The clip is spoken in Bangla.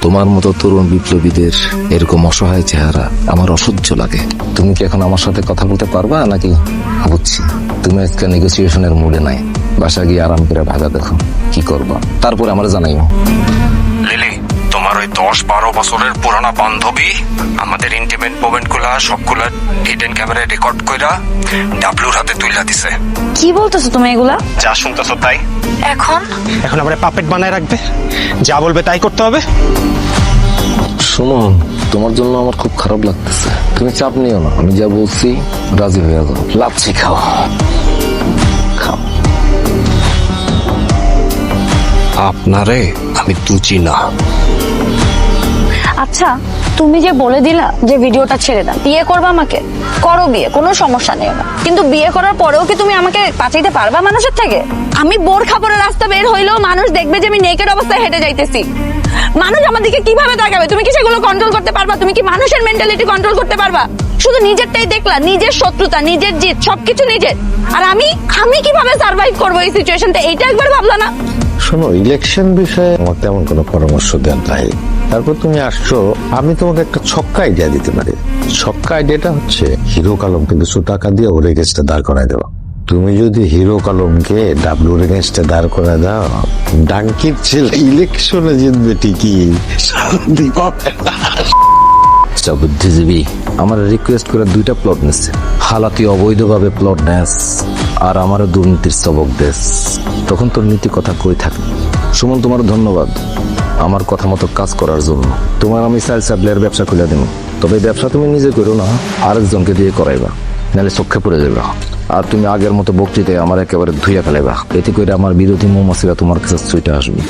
তোমার মতো তরুণ বিপ্লবীদের এরকম অসহায় চেহারা আমার অসহ্য লাগে। তুমি কি এখন আমার সাথে কথা বলতে পারবা নাকি? বুঝছি তুমি আজকে নেগোসিয়েশনের মুডে নাই, বাসা গিয়ে আরাম করে ভাগা দেখো কি করবা, তারপরে আমার জানাইও। লিলি, তোমার ওই 10-12 বছরের পুরানা বান্ধবী আমাদের ইন্টিমেট মোমেন্ট গুলা সবগুলা হিডেন ক্যামেরায় রেকর্ড কইরা ডাবলুর হাতে তুইলা দিছে। কি বলতেছো তুমি এগুলা? যা শুনতেছো তাই। এখন এখন আমরা পাপেট বানায় রাখবে, যা বলবে তাই করতে হবে। শোনো, তোমার জন্য আমার খুব খারাপ লাগতেছে, তুমি চাপ নিও না, আমি যা বলছি রাজি হয়ে যাও। লাচ্ছি খাও, খাও। আপনারে আমি তুচি না। আচ্ছা, তুমি যে বলে দিলা যে ভিডিওটা ছেড়ে দাও, বিয়ে করবা আমাকে, করো বিয়ে, কোনো সমস্যা নেই না, কিন্তু বিয়ে করার পরেও কি তুমি আমাকে বাঁচাইতে পারবা মানুষের থেকে? আমি বোরখা পরে রাস্তা বের হইলেও মানুষ দেখবে যে আমি নেকেড অবস্থায় হেঁটে যাইতেছি। মানুষ আমার দিকে কিভাবে তাকাবে? তুমি কি সেগুলো কন্ট্রোল করতে পারবা? তুমি কি মানুষের মেন্টালিটি কন্ট্রোল করতে পারবা? শুধু নিজেরটাই দেখলা, নিজের শত্রুতা, নিজের জিত, সবকিছু নিজের। আর আমি কিভাবে সার্ভাইভ করবো এই সিচুয়েশনটা, এইটা একবার ভাবলা না? শোনো, ইলেকশন বিষয়ে আমার তেমন কোনো পরামর্শ দেন নাই। তারপর তুমি আসছো, আমি তোমাকে একটা ছক্কা আইডিয়া দিতে পারি। ছক্কা আইডিয়াটা হচ্ছে হিরো আলমকে কিছু টাকা দিয়ে ওর এগেন্স্টে দাঁড় করাই দেওয়া। তুমি যদি হিরো আলমকে ডাবলুর এগেন্স্টে দাঁড় করায় দাও, ডাঙ্কির ছেলে ইলেকশনে জিতবে ঠিকই। আচ্ছা বুদ্ধিজীবী, আমার রিকোয়েস্ট করে 2টা প্লট নিচ্ছে, হালাতি অবৈধভাবে প্লট নেস আর আমারও দুর্নীতির সবক দেশ, তখন তোর নীতি কথা কই থাকে। সুমন, তোমার ধন্যবাদ আমার কথা মতো কাজ করার জন্য। তোমার আমি চাইল্ড সাপ্লাইয়ের ব্যবসা খুলে দেবো, তবে ব্যবসা তুমি নিজে করো না, আরেকজনকে দিয়ে করাইবা, নাহলে চোখে পড়ে যাবে। আর তুমি আগের মতো বক্তৃতায় আমার একেবারে ধুইয়া ফেলাইবা, এতে করে আমার বিরোধী মৌমাছিরা তোমার কাছে ছুটে আসবে।